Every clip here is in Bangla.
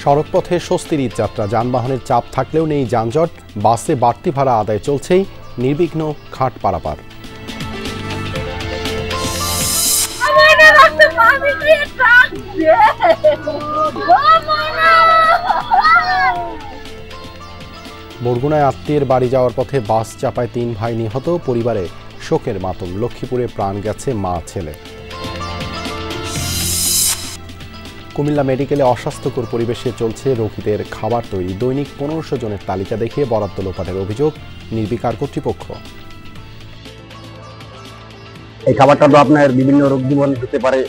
সড়কপথে স্বস্তির ঈদযাত্রা, যানবাহনের চাপ থাকলেও নেই যানজট, বাসে বাড়তি ভাড়া আদায় চলছেই, নির্বিঘ্ন ঘাট পারাপার। বরগুনায় আত্মীয়ের বাড়ি যাওয়ার পথে বাস চাপায় 3 ভাই নিহত, পরিবারে শোকের মাতম। লক্ষ্মীপুরে প্রাণ গেছে মা ছেলে। কুমিল্লা মেডিকেলে অস্বাস্থ্যকর পরিবেশে চলছে রোগীদের খাবার তৈরি। দৈনিক 1500 জনের তালিকা দেখে বরাদ্দ লোপাটের অভিযোগ, নির্বিকার কর্তৃপক্ষ। এই খাবারটা তো আপনার বিভিন্ন রোগ জীবন হতে পারে,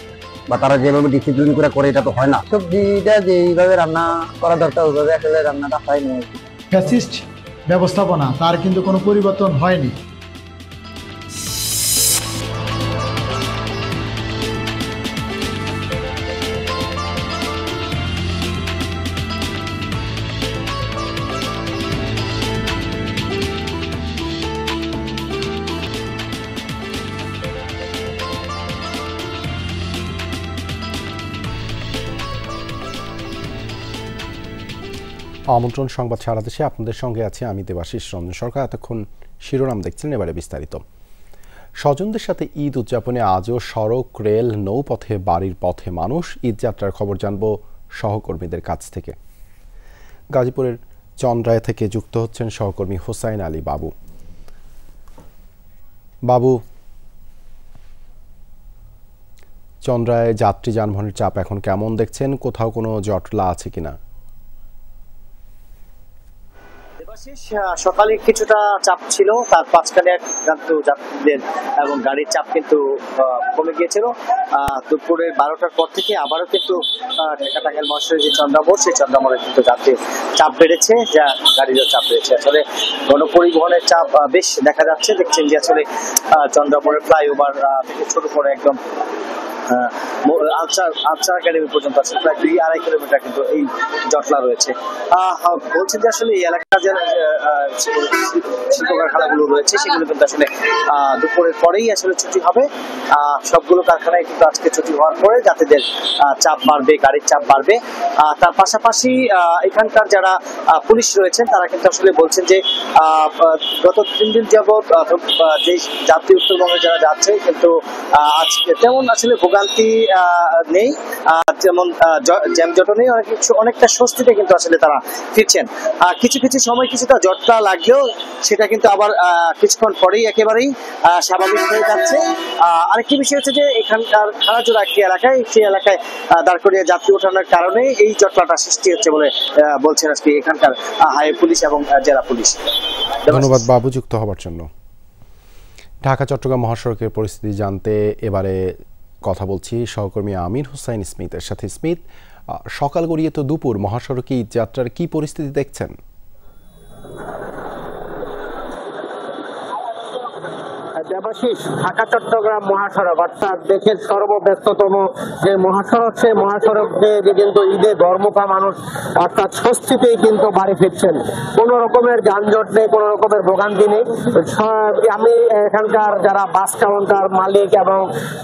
বা তারা যেভাবে ডিসিপ্লিন করে এটা তো হয় না। সবজিটা যেভাবে রান্না করা দরকার ওইভাবে আসলে রান্নাটা হয়নি। ফ্যাসিস্ট ব্যবস্থাপনা, তার কিন্তু কোনো পরিবর্তন হয়নি। আমন্ত্রণ সংবাদ সারা দেশে, আপনাদের সঙ্গে আছে আমি দেবাশিস রঞ্জন সরকার। এতক্ষণ শিরোনাম দেখছিলেন, এবারে বিস্তারিত। স্বজনদের সাথে ঈদ উদযাপনে আজও সড়ক, রেল, নৌপথে বাড়ির পথে মানুষ। ঈদযাত্রার খবর জানব সহকর্মীদের কাছ থেকে। গাজীপুরের চন্দ্রায় থেকে যুক্ত হচ্ছেন সহকর্মী হোসাইন আলী বাবু। বাবু, চন্দ্রায় যাত্রী যানবাহনের চাপ এখন কেমন দেখছেন? কোথাও কোনো জটলা আছে কিনা? সকালে কিছুটা চাপ ছিল, তার মাঝখানে যাত্রীদের এবং গাড়ির চাপ কিন্তু কমে গিয়েছিল। দুপুরের 12টার পর থেকে আবারও কিন্তু ঢাকা টাঙ্গাইল মহাসড়কের যে চন্দ্রামোড়, সেই চন্দ্রামোড়ে কিন্তু যাত্রীর চাপ বেড়েছে, যা গাড়িরও চাপ বেড়েছে। আসলে গণপরিবহনের চাপ বেশ দেখা যাচ্ছে। দেখছেন যে আসলে চন্দ্রামোড়ের ফ্লাইওভার থেকে শুরু করে একদম আনসার একাডেমি পর্যন্ত আছে প্রায় 2-2.5 কিলোমিটার কিন্তু এই জটলা রয়েছে। বলছেন যে আসলে এই এলাকার যে শিল্প কারখানাগুলো রয়েছে সেগুলো কিন্তু আসলে দুপুরের পরেই আসলে ছুটি হবে। সবগুলো কারখানায় কিন্তু আজকে ছুটি হওয়ার পরে যাত্রীদের চাপ বাড়বে, গাড়ির চাপ বাড়বে। তার পাশাপাশি এখানকার যারা পুলিশ রয়েছেন তারা কিন্তু আসলে বলছেন যে গত 3 দিন যাবৎ যে যাত্রী উত্তরবঙ্গে যারা যাচ্ছে কিন্তু আজকে তেমন আসলে ভোগান্তি নেই, যেমন জ্যামজটও নেই, অনেকটা স্বস্তিতে কিন্তু আসলে তারা ফিরছেন। কিছু কিছু সময় কিছুটা জটলা লাগলেও সেটা কিন্তু আবার কিছুক্ষণ পরেই একেবারেই স্বাভাবিক হয়ে যাচ্ছে। আরেকটি বিষয় হচ্ছে যে এখানকার খানাজোড়া একটি এলাকায়, সেই এলাকায় দাঁড় করিয়ে যাত্রী ওঠানোর কারণে এই জটলাটা সৃষ্টি হচ্ছে বলে বলছেন আজকে এখানকার হাইওয়ে পুলিশ এবং জেলা পুলিশ। ধন্যবাদ বাবু যুক্ত হবার জন্য। ঢাকা চট্টগ্রাম মহাসড়কের পরিস্থিতি জানতে এবারে কথা বলছি সহকর্মী আমির হোসাইন স্মিথের সাথে। স্মিথ, সকাল গড়িয়ে তো দুপুর, মহাসড়কে ঈদযাত্রার কি পরিস্থিতি দেখছেন? দেবাশিস, ঢাকা চট্টগ্রাম মহাসড়ক অর্থাৎ দেশের সর্বব্যস্ততম যে মহাসড়ক, সেই মহাসড়কে কিন্তু ঈদে ঘরমুখা মানুষ অর্থাৎ স্বস্তিতেই কিন্তু বাড়ি ফিরছেন। কোনো রকমের যানজট নেই, কোনো রকমের ভোগান্তি নেই। আমি এখানকার যারা বাস কাউন্টার মালিক এবং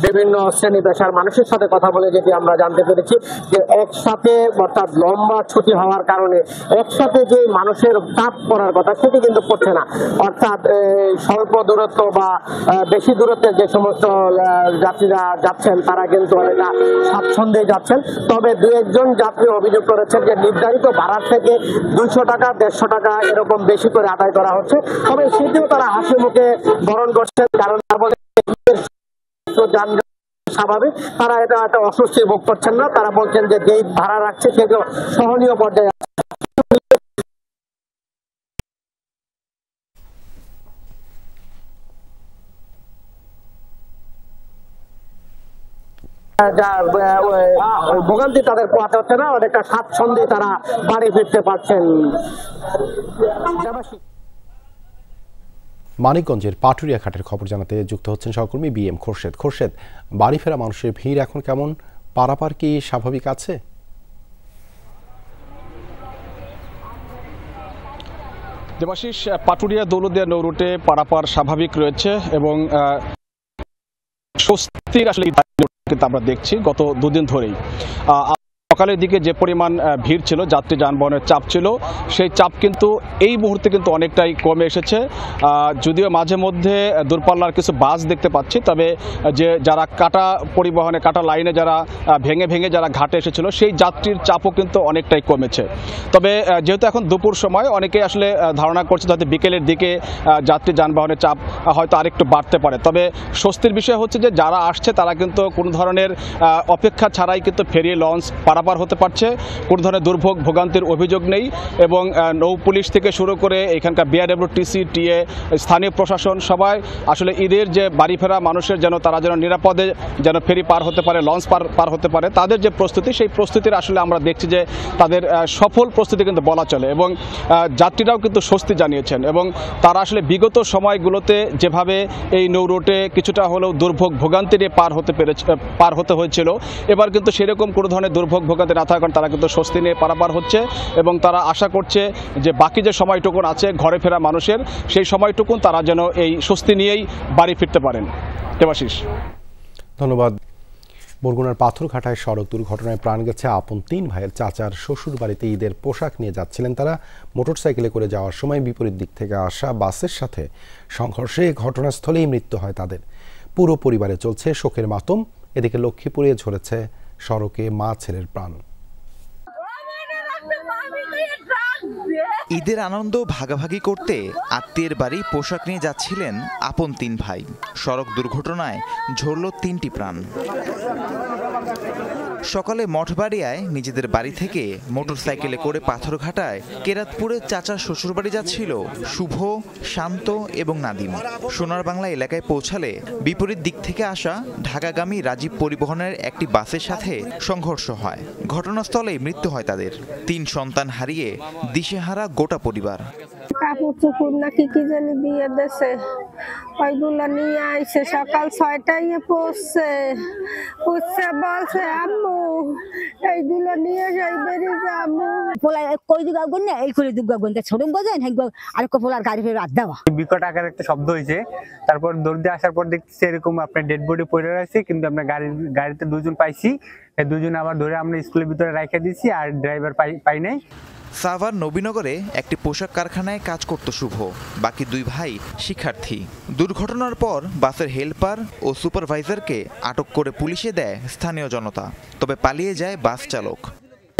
বিভিন্ন শ্রেণী পেশার মানুষের সাথে কথা বলে যেটি আমরা জানতে পেরেছি যে একসাথে অর্থাৎ লম্বা ছুটি হওয়ার কারণে একসাথে যে মানুষের চাপ পড়ার কথা সেটি কিন্তু পড়ছে না। অর্থাৎ স্বল্প দূরত্ব বা বেশি দূরত্বে যে সমস্ত যাত্রীরা যাচ্ছেন তারা কিন্তু অনেকটা স্বাচ্ছন্দ্যে যাচ্ছেন। তবে 2-1 যাত্রী অভিযোগ করেছেন যে নির্ধারিত ভাড়ার থেকে 200 টাকা 150 টাকা এরকম বেশি করে আদায় করা হচ্ছে। তবে সেটিও তারা হাসি মুখে বরণ করছেন, কারণ যানজট স্বাভাবিক, তারা এটা একটা অস্বস্তি ভোগ করছেন না। তারা বলছেন যে যেই ভাড়া রাখছে সেগুলো সহনীয় পর্যায়ে। ভোগান্তি তাদের পোহাতে হচ্ছে না, অনেকটা স্বাচ্ছন্দ্যে তারা বাড়ি ফিরতে পারছেন। মানিকগঞ্জের পাটুরিয়া ঘাটের খবর জানাতে যুক্ত হচ্ছেন সহকর্মী BM খোরশেদ। খোরশেদ, বাড়ি ফেরা মানুষের ভিড় এখন কেমন? পারাপার কি স্বাভাবিক আছে? দেবাশিস, পাটুরিয়া দৌলতদিয়া নৌ রুটে পারাপার স্বাভাবিক রয়েছে এবং স্বস্তির আসলে কিন্তু আমরা দেখছি গত 2 দিন ধরেই। সকালের দিকে যে পরিমাণ ভিড় ছিল, যাত্রী যানবাহনের চাপ ছিল, সেই চাপ কিন্তু এই মুহূর্তে কিন্তু অনেকটাই কমে এসেছে। যদিও মাঝে মধ্যে দূরপাল্লার কিছু বাস দেখতে পাচ্ছি, তবে যে যারা কাটা পরিবহনে কাটা লাইনে যারা ভেঙে ভেঙে যারা ঘাটে এসেছিল সেই যাত্রীর চাপও কিন্তু অনেকটাই কমেছে। তবে যেহেতু এখন দুপুর সময়, অনেকেই আসলে ধারণা করছে হয়তো বিকেলের দিকে যাত্রী যানবাহনের চাপ হয়তো আরেকটু বাড়তে পারে। তবে স্বস্তির বিষয় হচ্ছে যে যারা আসছে তারা কিন্তু কোনো ধরনের অপেক্ষা ছাড়াই কিন্তু ফেরি লঞ্চ পারাপার হতে পারছে, কোনো ধরনের দুর্ভোগ ভোগান্তির অভিযোগ নেই। এবং নৌ পুলিশ থেকে শুরু করে এখানকার বিআরডব্লিউটিসি, টিএ, স্থানীয় প্রশাসন সবাই আসলে ঈদের যে বাড়ি ফেরা মানুষের তারা যেন নিরাপদে যেন ফেরি পার হতে পারে, লঞ্চ পার হতে পারে, তাদের যে প্রস্তুতি, সেই প্রস্তুতির আসলে আমরা দেখছি যে তাদের সফল প্রস্তুতি কিন্তু বলা চলে। এবং যাত্রীরাও কিন্তু স্বস্তি জানিয়েছেন এবং তারা আসলে বিগত সময়গুলোতে যেভাবে এই নৌ রুটে কিছুটা হলেও দুর্ভোগ ভোগান্তি নিয়ে পার হতে হয়েছিল, এবার কিন্তু সেরকম কোনো ধরনের দুর্ভোগ ভোগান্তি না থাকার কারণে তারা কিন্তু স্বস্তি নিয়ে পারাপার হচ্ছে এবং তারা আশা করছে যে বাকি যে সময়টুকুন আছে ঘরে ফেরা মানুষের, সেই সময়টুকুন তারা যেন এই স্বস্তি নিয়েই বাড়ি ফিরতে পারেন। দেবাশিস, ধন্যবাদ। বরগুনার পাথরঘাটায় সড়ক দুর্ঘটনায় প্রাণ গেছে আপন 3 ভাইয়ের চাচার শ্বশুর বাড়িতে ঈদের পোশাক নিয়ে যাচ্ছিলেন তারা। মোটরসাইকেলে করে যাওয়ার সময় বিপরীত দিক থেকে আসা বাসের সাথে সংঘর্ষে ঘটনাস্থলেই মৃত্যু হয় তাদের। পুরো পরিবারে চলছে শোকের মাতম। এদিকে লক্ষ্মীপুরে ঝরেছে সড়কে মা ছেলের প্রাণ। ঈদের আনন্দ ভাগাভাগি করতে আত্মীয়ের বাড়ি পোশাক নিয়ে যাচ্ছিলেন আপন 3 ভাই। সড়ক দুর্ঘটনায় ঝরল 3টি প্রাণ। সকালে মঠবাড়িয়ায় নিজেদের বাড়ি থেকে মোটরসাইকেলে করে পাথরঘাটায় কেরাতপুরে চাচার শ্বশুরবাড়ি যাচ্ছিল শুভ, শান্ত এবং নাদিম। সোনার বাংলা এলাকায় পৌঁছালে বিপরীত দিক থেকে আসা ঢাকাগামী রাজীব পরিবহনের একটি বাসের সাথে সংঘর্ষ হয়। ঘটনাস্থলেই মৃত্যু হয় তাদের। 3 সন্তান হারিয়ে দিশেহারা গোটা পরিবার। কাপড় চুপুর নাকি কি জানি দিয়ে দেশে, ওইগুলো নিয়ে আইসে সকাল 6টায় পৌঁছছে বলছে আম্মু এইগুলো নিয়ে যাই বেরিয়ে যাবো। পোলায় কই দুগা গুণ না এই করে দুগা গুণ ছোট বাজেন আর পোলার গাড়ি ফের বাদ দেওয়া। বিকট আকার একটা শব্দ হয়েছে, তারপর দৌড় দিয়ে আসার পর দেখতেছি এরকম আপনার ডেড বডি পড়ে রয়েছে, কিন্তু আমরা গাড়িতে 2 জন পাইছি। এই 2 জন আবার ধরে আমরা স্কুলের ভিতরে রেখে দিয়েছি, আর ড্রাইভার পাই নাই। সাভার নবীনগরে একটি পোশাক কারখানায় কাজ করত শুভ, বাকি 2 ভাই শিক্ষার্থী। দুর্ঘটনার পর বাসের হেল্পার ও সুপারভাইজারকে আটক করে পুলিশে দেয় স্থানীয় জনতা, তবে পালিয়ে যায় বাস চালক।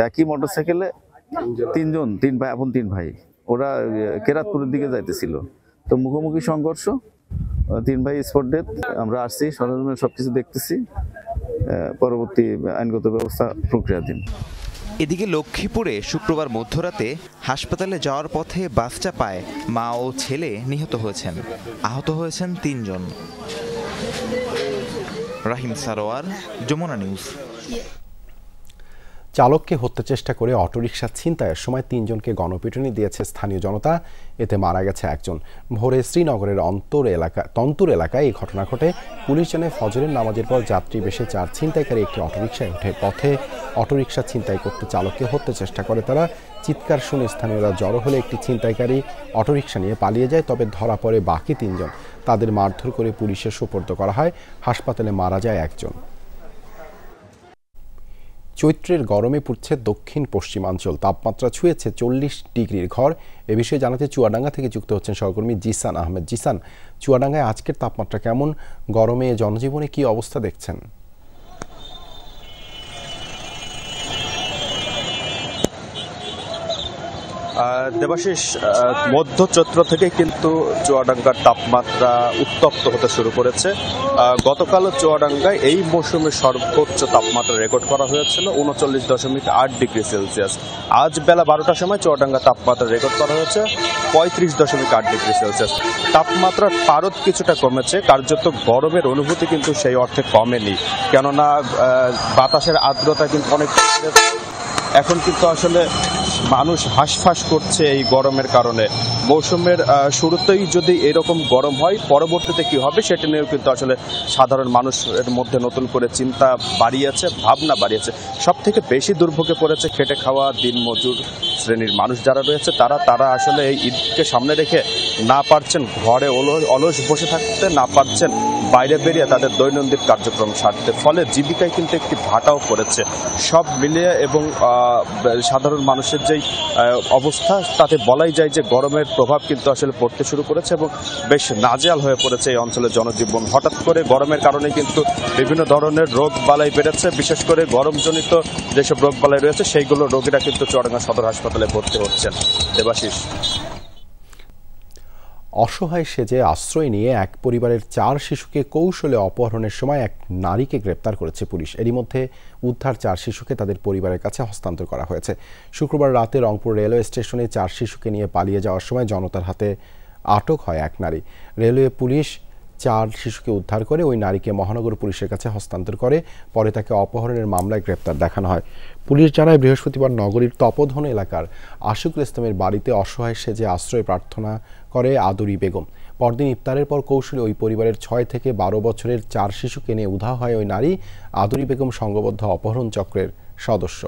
একই মোটরসাইকেলে 3 ভাই, আপন 3 ভাই, ওরা কেরাতপুরের দিকে যাইতেছিল, তো মুখোমুখি সংঘর্ষ, 3 ভাই স্পট ডেথ। আমরা আসছি, সরঞ্জামের সবকিছু দেখতেছি, পরবর্তী আইনগত ব্যবস্থা প্রক্রিয়াধীন। এদিকে লক্ষ্মীপুরে শুক্রবার মধ্যরাতে হাসপাতালে যাওয়ার পথে বাস চাপায় মা ও ছেলে নিহত হয়েছেন। আহত হয়েছেন 3 জন। রাহিম সারোয়ার, যমুনা নিউজ। চালককে হত্যা চেষ্টা করে অটোরিকশা ছিনতাইয়ের সময় 3 জনকে গণপিটুনি দিয়েছে স্থানীয় জনতা। এতে মারা গেছে 1 জন। ভোরে শ্রীনগরের তন্তুর এলাকায় এই ঘটনা ঘটে। পুলিশ জানায় ফজরের নামাজের পর যাত্রী বেশে 4 ছিনতাইকারী একটি অটোরিকশায় ওঠে। পথে অটোরিকশা ছিনতাই করতে চালককে হত্যা চেষ্টা করে তারা। চিৎকার শুনে স্থানীয়রা জড়ো হলে একটি ছিনতাইকারী অটোরিকশা নিয়ে পালিয়ে যায়, তবে ধরা পড়ে বাকি 3 জন। তাদের মারধর করে পুলিশে সোপর্দ করা হয়। হাসপাতালে মারা যায় 1 জন। চৈত্রের গরমে পুড়ছে দক্ষিণ পশ্চিমাঞ্চল। তাপমাত্রা ছুঁয়েছে 40 ডিগ্রির ঘর। এ বিষয়ে জানাতে চুয়াডাঙ্গা থেকে যুক্ত হচ্ছেন সহকর্মী জিসান আহমেদ। জিসান, চুয়াডাঙ্গায় আজকের তাপমাত্রা কেমন? গরমে জনজীবনে কি অবস্থা দেখছেন? দেবাশিস, মধ্য চৈত্র থেকে কিন্তু চুয়াডাঙ্গার তাপমাত্রা উত্তপ্ত হতে শুরু করেছে। গতকাল চুয়াডাঙ্গায় এই মৌসুমে সর্বোচ্চ তাপমাত্রা রেকর্ড করা হয়েছিল 39.8 ডিগ্রি সেলসিয়াস। আজ বেলা 12টার সময় চুয়াডাঙ্গা তাপমাত্রা রেকর্ড করা হয়েছে 35.8 ডিগ্রি সেলসিয়াস। তাপমাত্রার পারদ কিছুটা কমেছে, কার্যত গরমের অনুভূতি কিন্তু সেই অর্থে কমেনি, কেননা বাতাসের আর্দ্রতা কিন্তু অনেক। এখন কিন্তু আসলে মানুষ হাঁসফাঁস করছে এই গরমের কারণে। মৌসুমের শুরুতেই যদি এরকম গরম হয়, পরবর্তীতে কি হবে সেটা নিয়েও কিন্তু আসলে সাধারণ মানুষের মধ্যে নতুন করে চিন্তা বাড়িয়েছে, ভাবনা বাড়িয়েছে। সব থেকে বেশি দুর্ভোগে পড়েছে খেটে খাওয়া দিনমজুর শ্রেণীর মানুষ যারা রয়েছে তারা আসলে এই ঈদকে সামনে রেখে না পারছেন ঘরে অলস বসে থাকতে, না পারছেন বাইরে বেরিয়ে তাদের দৈনন্দিন কার্যক্রম সারতে, ফলে জীবিকায় কিন্তু একটি ভাটাও পড়েছে। সব মিলিয়ে এবং সাধারণ মানুষের যেই অবস্থা তাতে বলাই যায় যে গরমের প্রভাব কিন্তু আসলে পড়তে শুরু করেছে এবং বেশ নাজেহাল হয়ে পড়েছে এই অঞ্চলের জনজীবন। হঠাৎ করে গরমের কারণে কিন্তু বিভিন্ন ধরনের রোগ বালাই বেড়েছে, বিশেষ করে গরমজনিত যেসব রোগ বালাই রয়েছে সেইগুলো রোগীরা কিন্তু চুয়াডাঙ্গা সদর হাসপাতালে ভর্তি হচ্ছেন। দেবাশিস। অসহায় সেজে আশ্রয় নিয়ে এক পরিবারের 4 শিশুকে কৌশলে অপহরণের সময় এক নারীকে গ্রেপ্তার করেছে পুলিশ। এরই মধ্যে উদ্ধার 4 শিশুকে তাদের পরিবারের কাছে হস্তান্তর করা হয়েছে। শুক্রবার রাতে রংপুর রেলওয়ে স্টেশনে 4 শিশুকে নিয়ে পালিয়ে যাওয়ার সময় জনতার হাতে আটক হয় এক নারী। রেলওয়ে পুলিশ 4 শিশুকে উদ্ধার করে ওই নারীকে মহানগর পুলিশের কাছে হস্তান্তর করে, পরে তাকে অপহরণের মামলায় গ্রেপ্তার দেখানো হয়। পুলিশ জানায় বৃহস্পতিবার নগরীর তপোধন এলাকার আশিকুল ইসলামের বাড়িতে অসহায় সেজে আশ্রয় প্রার্থনা করে আদুরি বেগম। পরদিন ইফতারের পর কৌশলে ওই পরিবারের 6 থেকে 12 বছরের 4 শিশুকে নিয়ে উধাও হয় ওই নারী। আদুরি বেগম সংঘবদ্ধ অপহরণ চক্রের সদস্য।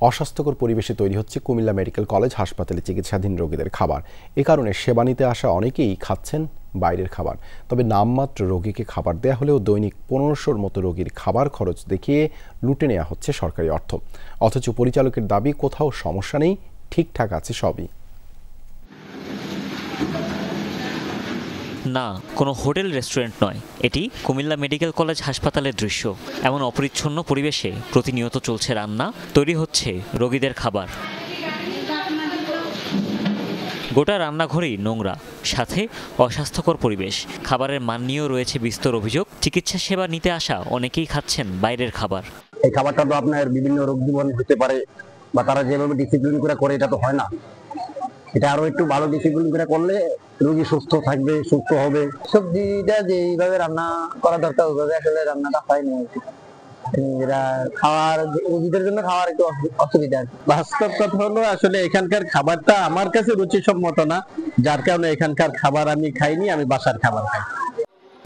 অস্বাস্থ্যকর পরিবেশে তৈরি হচ্ছে কুমিল্লা মেডিকেল কলেজ হাসপাতালে চিকিৎসাধীন রোগীদের খাবার। এ কারণে সেবা নিতে আসা অনেকেই খাচ্ছেন বাইরের খাবার। তবে নামমাত্র রোগীকে খাবার দেয়া হলেও দৈনিক 1500-র মতো রোগীর খাবার খরচ দেখিয়ে লুটে নেওয়া হচ্ছে সরকারি অর্থ। অথচ পরিচালকের দাবি কোথাও সমস্যা নেই, ঠিকঠাক আছে সবই। না, কোনো হোটেল রেস্টুরেন্ট নয়, এটি কুমিল্লা মেডিকেল কলেজ হাসপাতালের দৃশ্য। এমন অপরিচ্ছন্ন পরিবেশে প্রতিনিয়ত চলছে রান্না, তৈরি হচ্ছে রোগীদের খাবার। গোটা রান্নাঘরেই নোংরা, সাথে অস্বাস্থ্যকর পরিবেশ। খাবারের মান নিয়েও রয়েছে বিস্তর অভিযোগ। চিকিৎসা সেবা নিতে আসা অনেকেই খাচ্ছেন বাইরের খাবার। এই খাবারটা তো আপনার বিভিন্ন রোগ জীবন হতে পারে, বা তারা যেভাবে ডিসিপ্লিন করে এটা তো হয় না। এটা আরো একটু ভালো ডিসিপ্লিন করে করলে রোগী সুস্থ থাকবে, সুস্থ হবে। সবজিটা যেইভাবে রান্না করা দরকার ওইভাবে আসলে রান্নাটা হয়নি। এরা খাওয়ার রোগীদের জন্য খাওয়ার একটু অসুবিধা। বাস্তব কথা হলো আসলে এখানকার খাবারটা আমার কাছে রুচিসম্মত না, যার কারণে এখানকার খাবার আমি খাইনি, আমি বাসার খাবার খাই।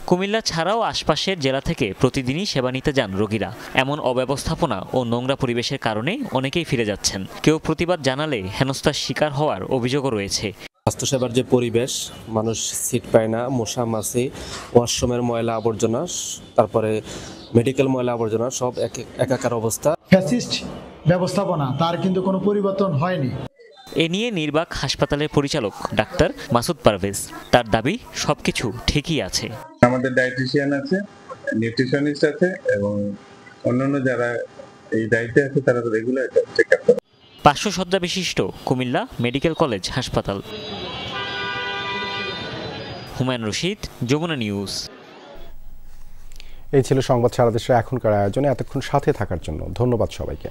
কুমিল্লা ছাড়াও আশপাশের জেলা থেকে প্রতিদিনই সেবা নিতে যান রোগীরা। এমন অব্যবস্থাপনা ও নোংরা পরিবেশের কারণে অনেকেই ফিরে যাচ্ছেন। কেউ প্রতিবাদ জানালে হেনস্থার শিকার হওয়ার অভিযোগও রয়েছে। স্বাস্থ্যসেবার যে পরিবেশ, মানুষ সিট পায় না, মশা মাছি, ওয়াশরুমের ময়লা আবর্জনা, তারপরে মেডিকেল ময়লা আবর্জনা, সব একাকার অবস্থা। ফ্যাসিস্ট ব্যবস্থাপনা, তার কিন্তু কোনো পরিবর্তন হয়নি। এ নিয়ে নির্বাক হাসপাতালের পরিচালক ডাক্তার মাসুদ পারভেজ। তার দাবি সবকিছু ঠিকই আছে। আমাদের ডায়েটিশিয়ান আছে, নিউট্রিশনিস্ট আছে এবং অন্যান্য যারা এই দায়িত্বে আছে তারা রেগুলার চেক আপ করে। 500 শয্যা বিশিষ্ট কুমিল্লা মেডিকেল কলেজ হাসপাতাল। হুমায়ুন রশিদ, যমুনা নিউজ। এই ছিল সংবাদ সারা দেশের এখনকার আয়োজনে। এতক্ষণ সাথে থাকার জন্য ধন্যবাদ সবাইকে।